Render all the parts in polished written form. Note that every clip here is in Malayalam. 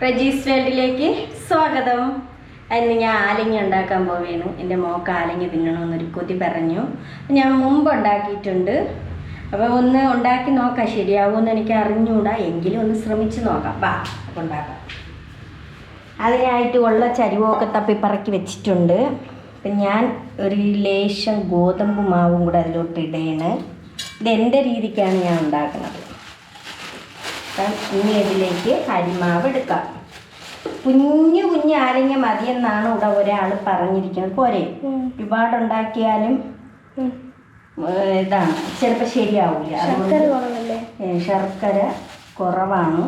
റജീസ് വേൾഡിലേക്ക് സ്വാഗതം. ഇന്ന് ഞാൻ ആലങ്ങ ഉണ്ടാക്കാൻ പോവുകയാണ്. എൻ്റെ മോൾക്ക് ആലങ്ങ തിന്നണമെന്നൊരു കൊതി പറഞ്ഞു. ഞാൻ മുമ്പ് ഉണ്ടാക്കിയിട്ടുണ്ട്. അപ്പോൾ ഒന്ന് ഉണ്ടാക്കി നോക്കാം, ശരിയാവുമെന്ന് എനിക്ക് അറിഞ്ഞുകൂടാ, എങ്കിലും ഒന്ന് ശ്രമിച്ച് നോക്കാം. വാ അപ്പോൾ ഉണ്ടാക്കാം. അതിനായിട്ട് ഉള്ള ചരിവൊക്കെ തപ്പിപ്പറക്കി വെച്ചിട്ടുണ്ട്. അപ്പം ഞാൻ ഒരു ലേശം ഗോതമ്പ് മാവും കൂടെ അതിലോട്ട് ഇടയാണ്. ഇത് എൻ്റെ രീതിക്കാണ് ഞാൻ ഉണ്ടാക്കുന്നത്. ഇനി ഇതിലേക്ക് അരിമാവ് എടുക്കാം. കുഞ്ഞു കുഞ്ഞു ആലങ്ങ മതിയെന്നാണ് ഇവിടെ ഒരാൾ പറഞ്ഞിരിക്കുന്നത്. പോരെ, ഒരുപാടുണ്ടാക്കിയാലും ഇതാണ് ചിലപ്പോൾ ശരിയാവില്ല. അതുകൊണ്ട് ശർക്കര കുറവാണ്,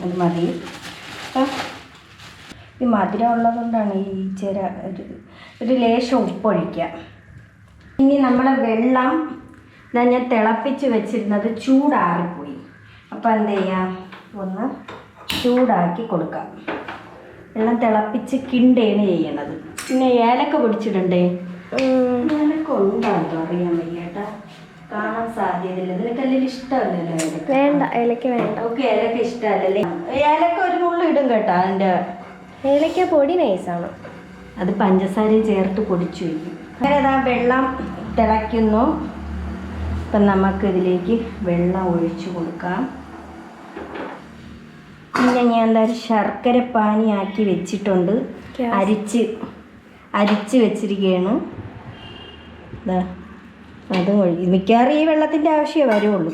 അത് മതി. അപ്പം ഈ മധുരം ഉള്ളതുകൊണ്ടാണ് ഈ ഒരു ലേശം ഉപ്പൊഴിക്കുക. ഇനി നമ്മളെ വെള്ളം ഞാൻ തിളപ്പിച്ച് വെച്ചിരുന്നത് ചൂടാറിപ്പോയി. അപ്പോൾ എന്ത് ചെയ്യാം, ഒന്ന് ചൂടാക്കി കൊടുക്കാം. വെള്ളം തിളപ്പിച്ച് കിണ്ടേണ് ചെയ്യണത്. പിന്നെ ഏലക്ക പൊടിച്ചിടണ്ടേ? ഏലക്ക ഉണ്ടാകും, അറിയാൻ വയ്യേട്ടാ, കാണാൻ സാധ്യതയില്ല. നിനക്കല്ലേ ഇഷ്ടമല്ലല്ലോ ഏലക്ക? വേണ്ട, ഏലക്ക വേണ്ട. ഓക്കെ, ഏലക്ക ഇഷ്ടമല്ലല്ലേ? ഏലക്ക ഒരു നുള്ളു ഇടും കേട്ടോ. അതിൻ്റെ ഏലക്ക പൊടി നൈസാണ്, അത് പഞ്ചസാരയും ചേർത്ത് പൊടിച്ചു വയ്ക്കും. അങ്ങനെ അതാ വെള്ളം തിളയ്ക്കുന്നു. അപ്പം നമുക്കിതിലേക്ക് വെള്ളം ഒഴിച്ചു കൊടുക്കാം. പിന്നെ ഞാൻ എന്തായാലും ശർക്കര പാനിയാക്കി വെച്ചിട്ടുണ്ട്, അരിച്ച് വെച്ചിരിക്കുകയാണ്. അതും ഒഴിക്കും. മിക്കവാറും ഈ വെള്ളത്തിൻ്റെ ആവശ്യമേ വരുള്ളൂ.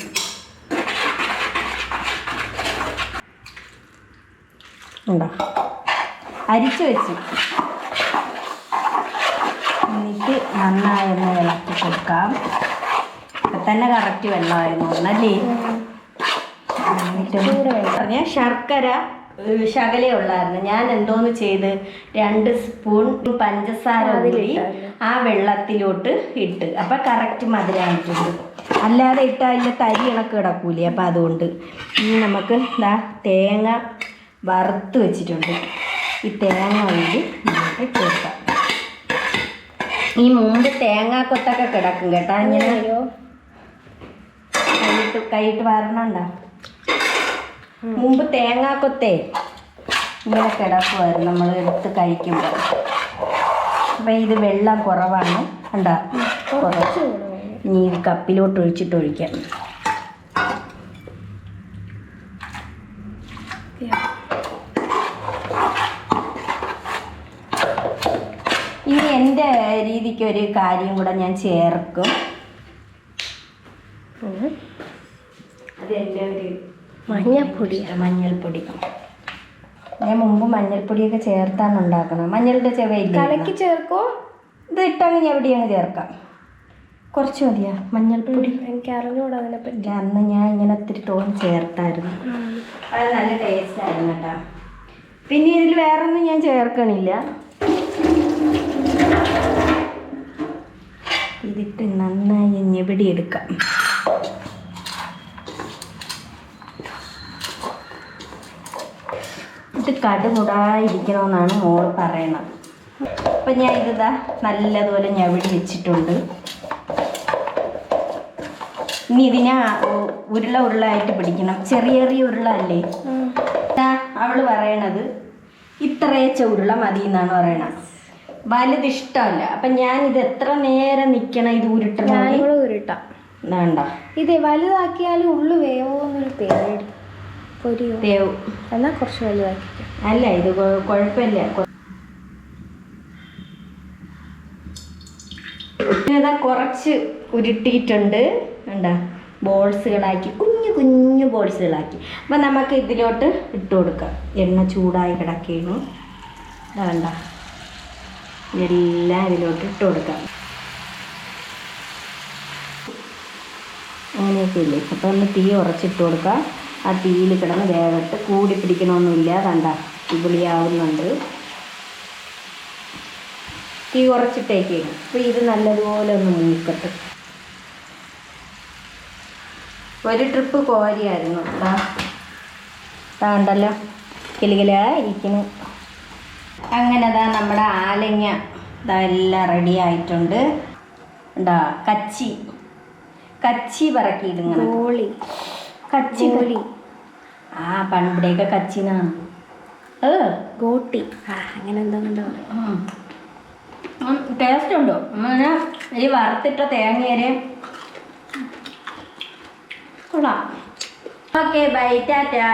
ഉണ്ടോ, അരിച്ച് വെച്ച് എന്നിട്ട് നന്നായൊന്ന് ഇളക്കി കൊടുക്കാം. ഇപ്പം തന്നെ കറക്റ്റ് വെള്ളമായിരുന്നു അല്ലേ? പറഞ്ഞ ശർക്കര ശകലേ ഉള്ളായിരുന്നു. ഞാൻ എന്തോന്ന് ചെയ്ത് 2 സ്പൂൺ പഞ്ചസാര കൂടി ആ വെള്ളത്തിലോട്ട് ഇട്ട്, അപ്പം കറക്റ്റ് മധുരമായിട്ടുണ്ട്. അല്ലാതെ ഇട്ടാൽ അതിൻ്റെ തരി ഇണക്ക് കിടക്കൂലേ. അപ്പം അതുകൊണ്ട് ഇനി നമുക്ക് തേങ്ങ വറുത്ത് വെച്ചിട്ടുണ്ട്. ഈ തേങ്ങ കൂടി ഇങ്ങോട്ട് ചേർക്കാം. ഈ മുമ്പ് തേങ്ങാക്കൊത്തൊക്കെ കിടക്കും കേട്ടോ. ഇങ്ങനെ കൈയിട്ട് വരണുണ്ടോ? മുമ്പ് തേങ്ങാക്കൊത്തേ ഇങ്ങനെ കിടക്കുമായിരുന്നു നമ്മൾ എടുത്ത് കഴിക്കുമ്പോൾ. അപ്പം ഇത് വെള്ളം കുറവാണ്, കണ്ടോ, കുറച്ച്. ഇനി ഇത് കപ്പിലോട്ട് ഒഴിച്ചിട്ട് ഒഴിക്കാം. ഇനി എൻ്റെ രീതിക്ക് ഒരു കാര്യം കൂടെ ഞാൻ ചേർക്കും. അതെൻ്റെ ഒരു മഞ്ഞൾപ്പൊടി. ഞാൻ മുമ്പ് മഞ്ഞൾപ്പൊടിയൊക്കെ ചേർത്താണ് ഉണ്ടാക്കണം. മഞ്ഞളുടെ ചെവയില്ല, കലക്കി ചേർക്കോ? ഇത് ഇട്ടങ്ങ് എവിടെയാണ് ചേർക്കാം. കുറച്ച് മതിയാ മഞ്ഞൾപ്പൊടി? എനിക്ക് അറിഞ്ഞൂടാ അതിനെപ്പറ്റി. അന്ന് ഞാൻ ഇങ്ങനെ ഒത്തിരി തോന്നി ചേർത്തായിരുന്നു. അത് നല്ല ടേസ്റ്റായിരുന്നു കേട്ടോ. പിന്നെ ഇതിൽ വേറൊന്നും ഞാൻ ചേർക്കണില്ല. ഇതിട്ട് നന്നായി ഞെവിടി എടുക്കാം. ഇത് കടുമുടായിരിക്കണമെന്നാണ് മോള് പറയണത്. അപ്പം ഞാൻ ഇതാ നല്ലതുപോലെ ഞെവിടി വെച്ചിട്ടുണ്ട്. ഇനി ഇതിനെ ഉരുളായിട്ട് പിടിക്കണം. ചെറിയ ചെറിയ ഉരുള അല്ലേ അവള് പറയണത്. ഇത്രയേച്ച ഉരുള മതി എന്നാണ് പറയണത്. വലുത് ഇഷ്ടമല്ല. അപ്പം ഞാനിത് എത്ര നേരം നിൽക്കണം ഇത് ഉരുട്ടണം? ഉരുട്ടാം. വേണ്ട, ഇത് വലുതാക്കിയാലും ഉള്ളു വേവോന്നൊരു പേടി. വേവ് എന്നാൽ കുറച്ച് വലുതാക്കി. അല്ല, ഇത് കുഴപ്പമില്ല. ഇതാ കുറച്ച് ഉരുട്ടിയിട്ടുണ്ട്, വേണ്ട, ബോൾസുകളാക്കി, കുഞ്ഞു കുഞ്ഞു ബോൾസുകളാക്കി. അപ്പം നമുക്ക് ഇതിലോട്ട് ഇട്ട് കൊടുക്കാം. എണ്ണ ചൂടായി കിടക്കുകയാണ്, വേണ്ട, ഇതെല്ലാം ഇതിലോട്ട് ഇട്ട് കൊടുക്കാം. അങ്ങനെയൊക്കെ ഇല്ലേ. അപ്പം ഒന്ന് തീ ഉറച്ചിട്ട് കൊടുക്കാം. ആ തീയിൽ കിടന്ന് വേഗത്ത് കൂടി പിടിക്കണമൊന്നുമില്ല. കണ്ട ഇവിളിയാവുന്നുണ്ട്. തീ കുറച്ചിട്ടേക്ക്. അപ്പോൾ ഇത് നല്ലതുപോലെ ഒന്ന് മൂക്കട്ടെ. ഒരു ട്രിപ്പ് കോരിയായിരുന്നു. ഉണ്ടല്ലോ കിലുകിലായിരിക്കുന്നു. അങ്ങനെ നമ്മുടെ ആലങ്ങ ഇതെല്ലാം റെഡി ആയിട്ടുണ്ട്. ഉണ്ടാ കച്ചി പറക്കിയിടുങ്ങനെ കച്ചി. ആ പണ്ടിവിടെയൊക്കെ കച്ചിനാണ്. അത് ഗോട്ടി അങ്ങനെ എന്തോ ടേസ്റ്റ് ഉണ്ടോ അങ്ങനെ ഈ വറുത്തിട്ട തേങ്ങേരെ കൊള്ളാം. Okay bye Tata.